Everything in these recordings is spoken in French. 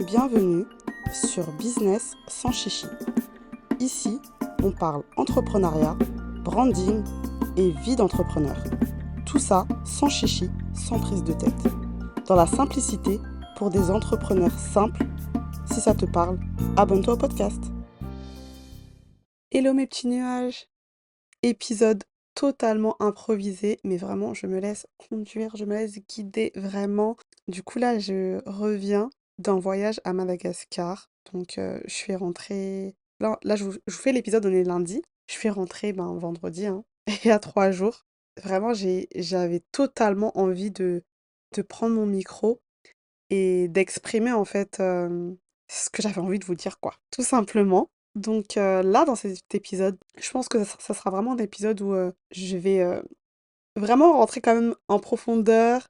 Bienvenue sur Business sans chichi. Ici, on parle entrepreneuriat, branding et vie d'entrepreneur. Tout ça sans chichi, sans prise de tête. Dans la simplicité pour des entrepreneurs simples. Si ça te parle, abonne-toi au podcast. Hello mes petits nuages. Épisode totalement improvisé, mais vraiment je me laisse conduire, je me laisse guider vraiment. Du coup là je reviens d'un voyage à Madagascar. Donc je suis rentrée. Là je vous fais l'épisode, on est lundi. Je suis rentrée vendredi, hein, et à 3 jours. Vraiment j'avais totalement envie de prendre mon micro et d'exprimer en fait ce que j'avais envie de vous dire, quoi, tout simplement. Donc là, dans cet épisode, je pense que ça sera vraiment un épisode où je vais vraiment rentrer quand même en profondeur.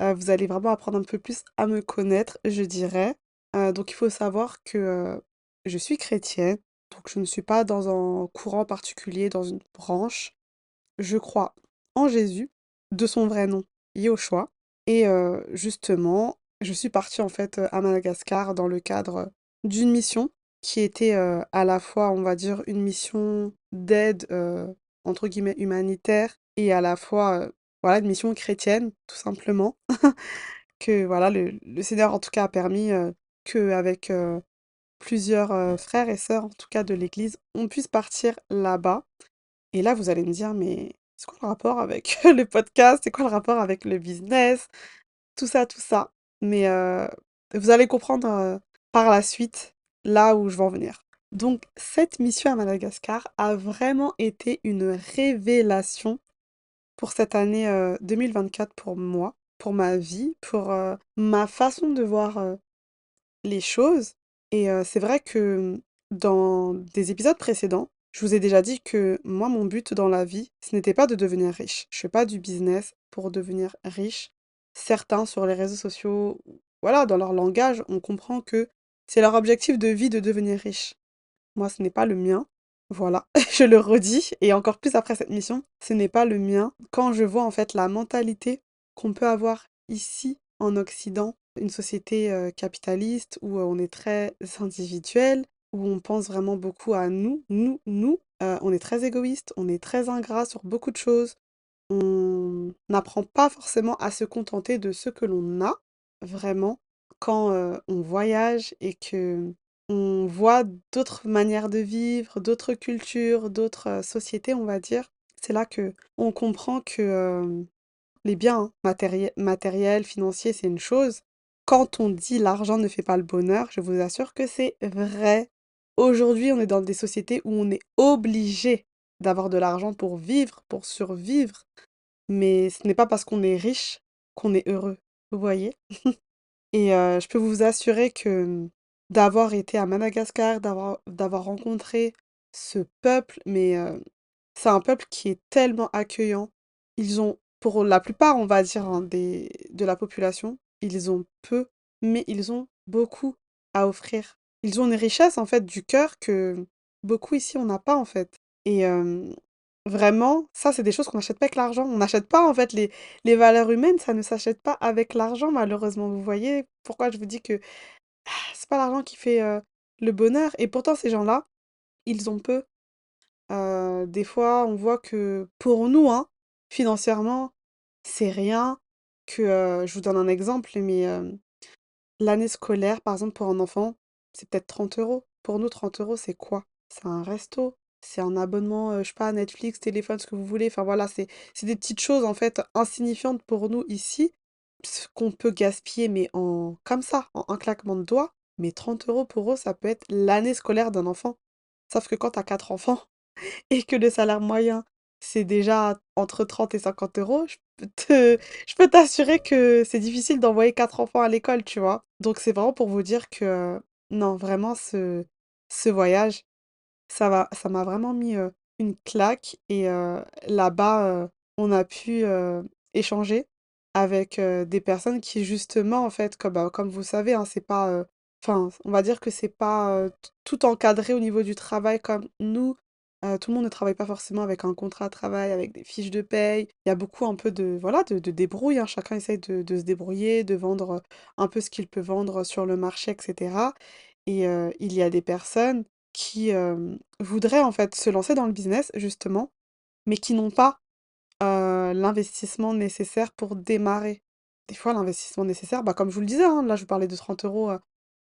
Vous allez vraiment apprendre un peu plus à me connaître, je dirais. Donc il faut savoir que je suis chrétienne, donc je ne suis pas dans un courant particulier, dans une branche. Je crois en Jésus, de son vrai nom, Yoshua. Et justement, je suis partie en fait à Madagascar dans le cadre d'une mission qui était à la fois, on va dire, une mission d'aide entre guillemets humanitaire et à la fois voilà, une mission chrétienne, tout simplement. Que voilà, le Seigneur en tout cas a permis qu'avec plusieurs frères et sœurs, en tout cas de l'Église, on puisse partir là-bas. Et là, vous allez me dire, mais c'est quoi le rapport avec le podcast? C'est quoi le rapport avec le business? Tout ça, tout ça. Mais vous allez comprendre par la suite là où je vais en venir. Donc, cette mission à Madagascar a vraiment été une révélation pour cette année 2024 pour moi, pour ma vie, pour ma façon de voir les choses. Et c'est vrai que dans des épisodes précédents, je vous ai déjà dit que moi, mon but dans la vie, ce n'était pas de devenir riche. Je fais pas du business pour devenir riche. Certains sur les réseaux sociaux, voilà, dans leur langage, on comprend que c'est leur objectif de vie de devenir riche. Moi, ce n'est pas le mien. Voilà, je le redis, et encore plus après cette mission, ce n'est pas le mien. Quand je vois en fait la mentalité qu'on peut avoir ici en Occident, une société capitaliste où on est très individuel, où on pense vraiment beaucoup à nous, on est très égoïste, on est très ingrat sur beaucoup de choses, on n'apprend pas forcément à se contenter de ce que l'on a, vraiment, quand on voyage et que on voit d'autres manières de vivre, d'autres cultures, d'autres sociétés, on va dire. C'est là que on comprend que les biens hein, matériels, financiers, c'est une chose. Quand on dit l'argent ne fait pas le bonheur, je vous assure que c'est vrai. Aujourd'hui, on est dans des sociétés où on est obligé d'avoir de l'argent pour vivre, pour survivre. Mais ce n'est pas parce qu'on est riche qu'on est heureux. Vous voyez? Et je peux vous assurer que d'avoir été à Madagascar, d'avoir rencontré ce peuple, mais c'est un peuple qui est tellement accueillant. Ils ont, pour la plupart, on va dire, hein, de la population, ils ont peu, mais ils ont beaucoup à offrir. Ils ont une richesse, en fait, du cœur que beaucoup ici, on n'a pas, en fait. Et vraiment, ça, c'est des choses qu'on n'achète pas avec l'argent. On n'achète pas, en fait, les valeurs humaines, ça ne s'achète pas avec l'argent, malheureusement. Vous voyez pourquoi je vous dis que c'est pas l'argent qui fait le bonheur. Et pourtant, ces gens-là, ils ont peu. Des fois, on voit que pour nous, hein, financièrement, c'est rien. Que, je vous donne un exemple, mais l'année scolaire, par exemple, pour un enfant, c'est peut-être 30 euros. Pour nous, 30 euros, c'est quoi? C'est un resto, c'est un abonnement, je sais pas, Netflix, téléphone, ce que vous voulez. Enfin voilà, c'est des petites choses, en fait, insignifiantes pour nous ici, ce qu'on peut gaspiller, mais en comme ça, en un claquement de doigts. Mais 30 euros pour eux, ça peut être l'année scolaire d'un enfant. Sauf que quand tu as 4 enfants, et que le salaire moyen, c'est déjà entre 30 et 50 euros, je peux t'assurer que c'est difficile d'envoyer 4 enfants à l'école, tu vois. Donc c'est vraiment pour vous dire que non, vraiment, ce voyage, ça m'a vraiment mis une claque. Et là-bas, on a pu échanger avec des personnes qui, justement, en fait, comme vous savez, hein, c'est pas. Enfin, on va dire que c'est pas tout encadré au niveau du travail comme nous. Tout le monde ne travaille pas forcément avec un contrat de travail, avec des fiches de paye. Il y a beaucoup un peu de, voilà, de débrouille, hein. Chacun essaye de se débrouiller, de vendre un peu ce qu'il peut vendre sur le marché, etc. Et il y a des personnes qui voudraient en fait se lancer dans le business, justement, mais qui n'ont pas l'investissement nécessaire pour démarrer. Des fois, l'investissement nécessaire, bah, comme je vous le disais, hein, là, je vous parlais de 30 euros,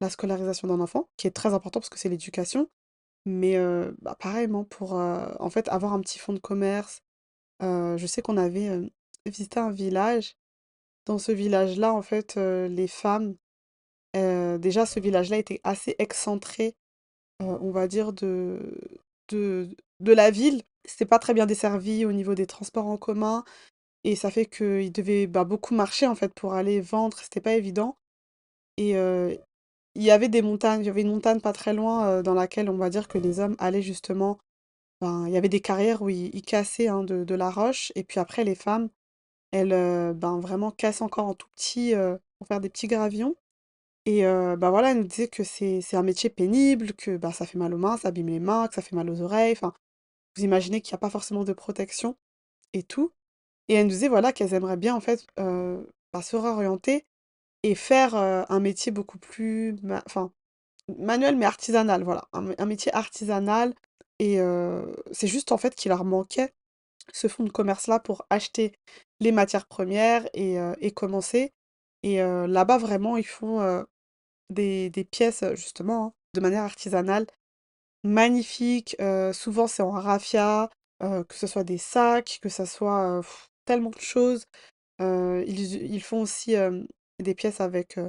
la scolarisation d'un enfant, qui est très important parce que c'est l'éducation. Mais bah, pareillement, pour en fait avoir un petit fonds de commerce. Je sais qu'on avait visité un village. Dans ce village-là, en fait, les femmes, déjà, ce village-là était assez excentré, on va dire, de la ville. C'est pas très bien desservi au niveau des transports en commun. Et ça fait qu'ils devaient bah, beaucoup marcher en fait pour aller vendre, c'était pas évident. Et il y avait des montagnes, il y avait une montagne pas très loin dans laquelle on va dire que les hommes allaient justement, ben, il y avait des carrières où ils cassaient hein, de la roche, et puis après les femmes, elles ben, vraiment cassent encore en tout petit pour faire des petits gravillons. Et bah voilà, elle nous disait que c'est un métier pénible, que bah, ça fait mal aux mains, ça abîme les mains, que ça fait mal aux oreilles. Enfin, vous imaginez qu'il n'y a pas forcément de protection et tout. Et elle nous disait, voilà, qu'elles aimeraient bien, en fait, bah, se réorienter et faire un métier beaucoup plus, enfin, manuel, mais artisanal, voilà. Un métier artisanal. Et c'est juste, en fait, qu'il leur manquait ce fonds de commerce-là pour acheter les matières premières et commencer. Et là-bas, vraiment, ils font des pièces, justement, hein, de manière artisanale, magnifiques. Souvent, c'est en raffia, que ce soit des sacs, que ce soit tellement de choses. Ils font aussi des pièces avec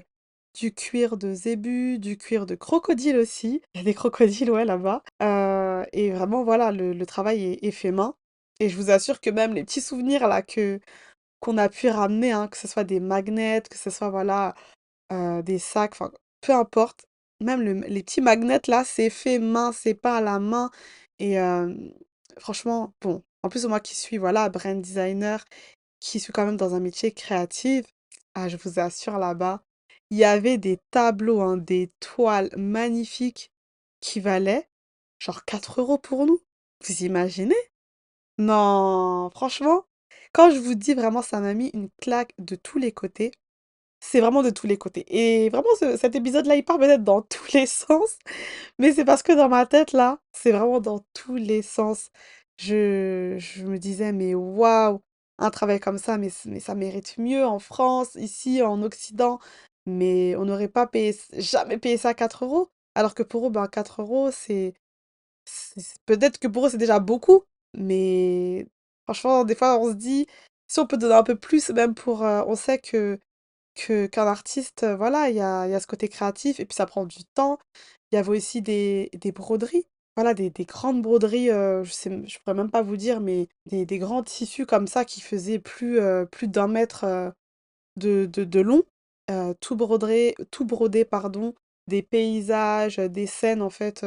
du cuir de zébu, du cuir de crocodile aussi. Il y a des crocodiles, ouais, là-bas. Et vraiment, voilà, le travail est fait main. Et je vous assure que même les petits souvenirs là qu'on a pu ramener, hein, que ce soit des magnets, que ce soit voilà des sacs, enfin peu importe. Même les petits magnets là, c'est fait main, c'est pas à la main. Et franchement, bon. En plus, moi qui suis voilà brand designer, qui suis quand même dans un métier créatif, ah, je vous assure là-bas, il y avait des tableaux, hein, des toiles magnifiques qui valaient genre 4 euros pour nous. Vous imaginez? Non, franchement, quand je vous dis vraiment, ça m'a mis une claque de tous les côtés. C'est vraiment de tous les côtés. Et vraiment, cet épisode-là, il part peut-être dans tous les sens. Mais c'est parce que dans ma tête, là, c'est vraiment dans tous les sens. Je me disais, mais waouh, un travail comme ça, mais ça mérite mieux en France, ici, en Occident. Mais on n'aurait pas payé, jamais payé ça 4 euros. Alors que pour eux, ben, 4 euros, peut-être que pour eux, c'est déjà beaucoup. Mais franchement, des fois, on se dit, si on peut donner un peu plus, même pour, on sait qu'un artiste, voilà, il y a ce côté créatif et puis ça prend du temps. Il y avait aussi des broderies, voilà, des grandes broderies, je pourrais même pas vous dire, mais des grands tissus comme ça qui faisaient plus d'1 mètre de long, tout brodé, pardon, des paysages, des scènes en fait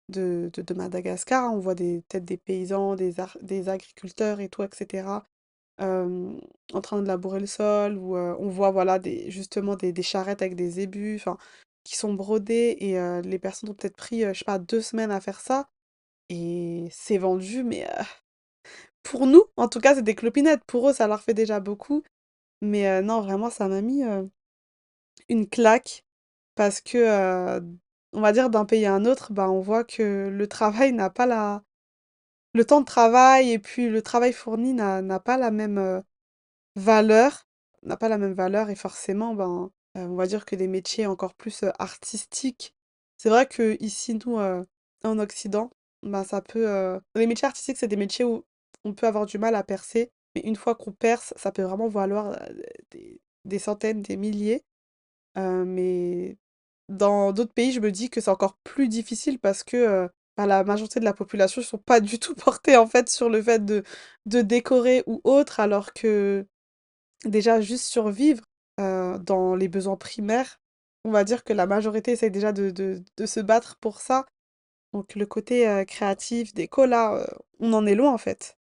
de Madagascar, hein. On voit peut-être des paysans, des agriculteurs et tout, etc hem, en train de labourer le sol, ou on voit voilà justement des charrettes avec des zébus, enfin, qui sont brodées. Et les personnes ont peut-être pris, je sais pas, 2 semaines à faire ça, et c'est vendu, mais pour nous, en tout cas, c'est des clopinettes. Pour eux, ça leur fait déjà beaucoup, mais non, vraiment, ça m'a mis une claque parce que, on va dire d'un pays à un autre, bah, on voit que le travail n'a pas la le temps de travail et puis le travail fourni n'a pas la même, valeur, n'a pas la même valeur. Et forcément, ben, on va dire que des métiers encore plus, artistiques, c'est vrai que ici nous, en Occident, ben, ça peut, les métiers artistiques, c'est des métiers où on peut avoir du mal à percer, mais une fois qu'on perce, ça peut vraiment valoir, des centaines, des milliers. Mais dans d'autres pays, je me dis que c'est encore plus difficile parce que, bah, la majorité de la population ne sont pas du tout portés, en fait, sur le fait de décorer ou autre, alors que déjà, juste survivre, dans les besoins primaires, on va dire que la majorité essaye déjà de se battre pour ça. Donc le côté, créatif, déco là, on en est loin en fait.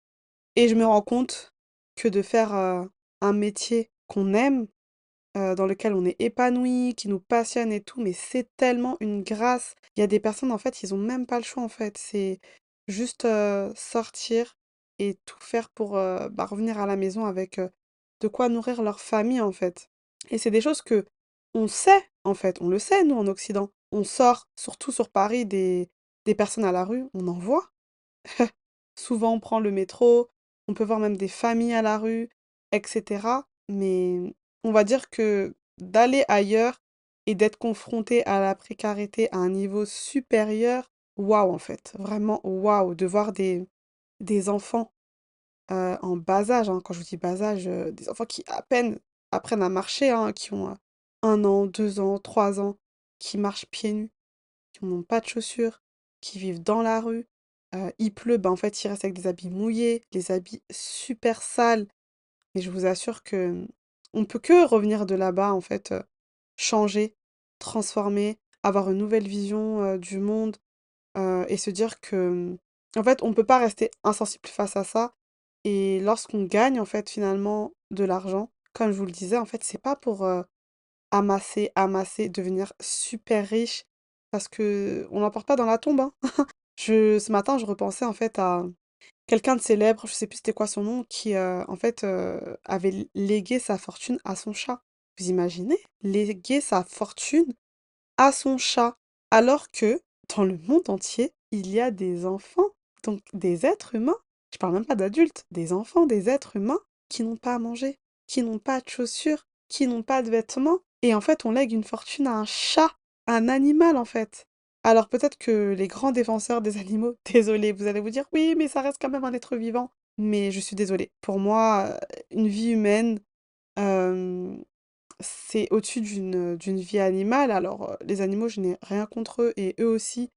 Et je me rends compte que de faire, un métier qu'on aime, dans lequel on est épanoui, qui nous passionne et tout, mais c'est tellement une grâce. Il y a des personnes en fait, ils ont même pas le choix en fait. C'est juste sortir et tout faire pour bah, revenir à la maison avec de quoi nourrir leur famille en fait. Et c'est des choses que on sait en fait, on le sait nous en Occident. On sort, surtout sur Paris, des personnes à la rue, on en voit. Souvent, on prend le métro, on peut voir même des familles à la rue, etc. Mais on va dire que d'aller ailleurs et d'être confronté à la précarité à un niveau supérieur, waouh, en fait. Vraiment, waouh, de voir des enfants en bas âge, hein. Quand je vous dis bas âge, des enfants qui à peine apprennent à marcher, hein, qui ont 1 an, 2 ans, 3 ans, qui marchent pieds nus, qui n'ont pas de chaussures, qui vivent dans la rue. Il pleut, bah, en fait, ils restent avec des habits mouillés, des habits super sales. Et je vous assure que on peut que revenir de là-bas, en fait, changer, transformer, avoir une nouvelle vision du monde et se dire que, en fait, on ne peut pas rester insensible face à ça. Et lorsqu'on gagne, en fait, finalement, de l'argent, comme je vous le disais, en fait, c'est pas pour amasser, amasser, devenir super riche, parce que on l'emporte pas dans la tombe, hein. Ce matin, je repensais en fait à quelqu'un de célèbre, je sais plus c'était quoi son nom, qui en fait avait légué sa fortune à son chat. Vous imaginez? Léguer sa fortune à son chat, alors que dans le monde entier, il y a des enfants, donc des êtres humains, je parle même pas d'adultes, des enfants, des êtres humains qui n'ont pas à manger, qui n'ont pas de chaussures, qui n'ont pas de vêtements, et en fait on lègue une fortune à un chat, un animal en fait. Alors peut-être que les grands défenseurs des animaux, désolé, vous allez vous dire oui, mais ça reste quand même un être vivant. Mais je suis désolée. Pour moi, une vie humaine, euh, c'est au-dessus d'une vie animale. Alors, les animaux, je n'ai rien contre eux et eux aussi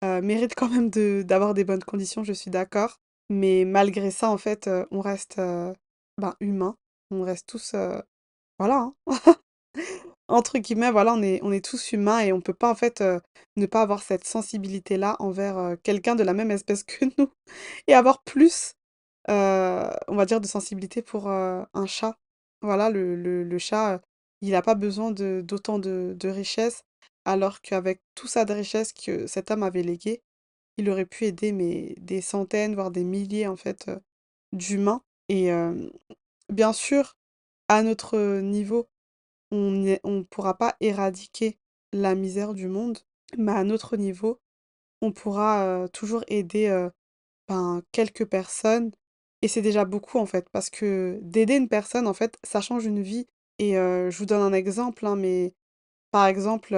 méritent quand même d'avoir des bonnes conditions, je suis d'accord. Mais malgré ça, en fait, on reste ben, humain. On reste tous, voilà, hein. Entre guillemets, voilà, on est tous humains et on peut pas, en fait, ne pas avoir cette sensibilité-là envers quelqu'un de la même espèce que nous et avoir plus on va dire de sensibilité pour, un chat. Voilà, le chat, il a pas besoin d'autant de richesse, alors qu'avec tout ça de richesse que cet homme avait légué, il aurait pu aider mais des centaines, voire des milliers en fait, d'humains et bien sûr, à notre niveau, on pourra pas éradiquer la misère du monde, mais à notre niveau, on pourra, toujours aider, ben, quelques personnes et c'est déjà beaucoup, en fait, parce que d'aider une personne, en fait, ça change une vie et je vous donne un exemple, hein, mais par exemple,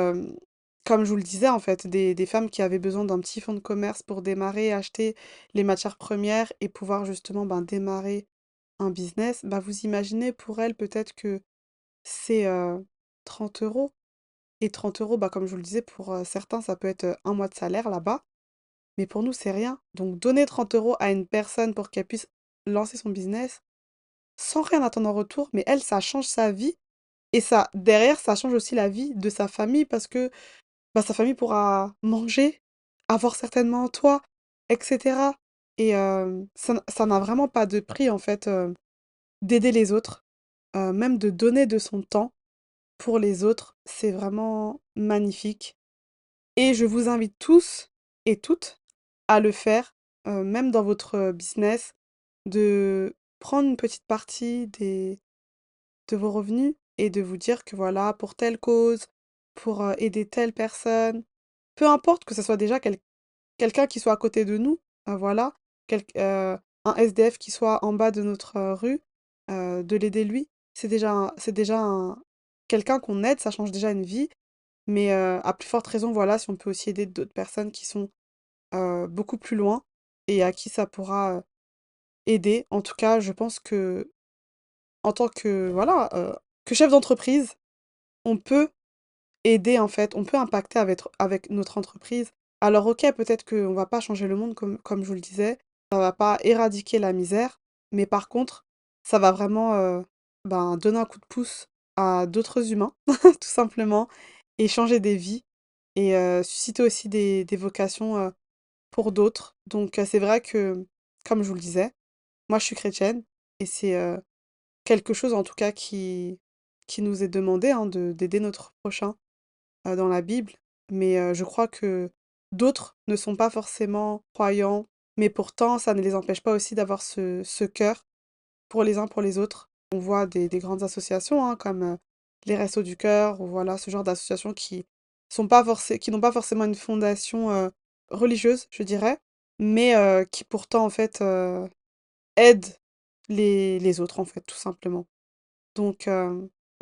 comme je vous le disais, en fait, des femmes qui avaient besoin d'un petit fonds de commerce pour démarrer, acheter les matières premières et pouvoir justement, ben, démarrer un business, bah, vous imaginez pour elles peut-être que c'est, 30 € et 30 € bah, comme je vous le disais, pour, certains, ça peut être, 1 mois de salaire là-bas. Mais pour nous, c'est rien. Donc donner 30 € à une personne pour qu'elle puisse lancer son business sans rien attendre en retour, mais elle, ça change sa vie. Et ça, derrière, ça change aussi la vie de sa famille parce que bah, sa famille pourra manger, avoir certainement un toit, etc. Et ça n'a vraiment pas de prix, en fait, d'aider les autres, même de donner de son temps pour les autres. C'est vraiment magnifique. Et je vous invite tous et toutes à le faire, même dans votre business, de prendre une petite partie de vos revenus et de vous dire que voilà, pour telle cause, pour aider telle personne, peu importe que ce soit déjà quelqu'un qui soit à côté de nous, voilà, un SDF qui soit en bas de notre rue, de l'aider lui, quelqu'un qu'on aide, ça change déjà une vie. Mais à plus forte raison, voilà, si on peut aussi aider d'autres personnes qui sont beaucoup plus loin et à qui ça pourra aider. En tout cas, je pense que en tant que, voilà, que chef d'entreprise, on peut aider en fait, on peut impacter avec notre entreprise. Alors OK, peut-être qu'on va pas changer le monde comme je vous le disais, ça va pas éradiquer la misère, mais par contre, ça va vraiment ben, donner un coup de pouce à d'autres humains, tout simplement, et changer des vies, et susciter aussi des vocations pour d'autres. Donc c'est vrai que, comme je vous le disais, moi je suis chrétienne, et c'est quelque chose en tout cas qui nous est demandé, hein, d'aider notre prochain dans la Bible, mais je crois que d'autres ne sont pas forcément croyants mais pourtant, ça ne les empêche pas aussi d'avoir ce cœur pour les uns pour les autres. On voit des grandes associations hein, comme les Restos du Cœur, ou voilà, ce genre d'associations qui n'ont pas forcément une fondation religieuse, je dirais, mais qui pourtant, en fait, aident les autres, en fait, tout simplement. Donc,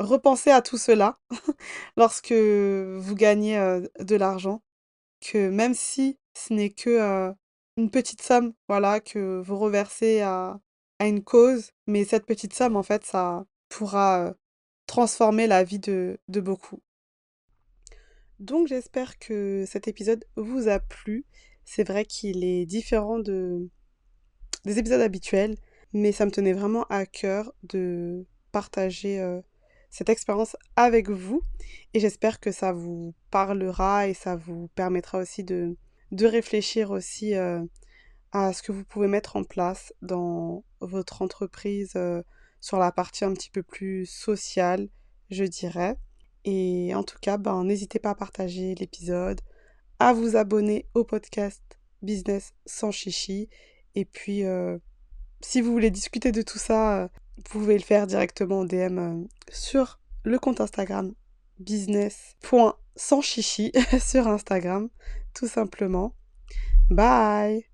repensez à tout cela lorsque vous gagnez de l'argent, que même si ce n'est que une petite somme, voilà, que vous reversez à une cause, mais cette petite somme, en fait, ça pourra transformer la vie de beaucoup. Donc j'espère que cet épisode vous a plu. C'est vrai qu'il est différent des épisodes habituels, mais ça me tenait vraiment à cœur de partager cette expérience avec vous. Et j'espère que ça vous parlera et ça vous permettra aussi de réfléchir aussi à ce que vous pouvez mettre en place dans votre entreprise sur la partie un petit peu plus sociale, je dirais. Et en tout cas, ben, n'hésitez pas à partager l'épisode, à vous abonner au podcast Business sans chichi. Et puis, si vous voulez discuter de tout ça, vous pouvez le faire directement en DM sur le compte Instagram business.sanschichi sur Instagram, tout simplement. Bye!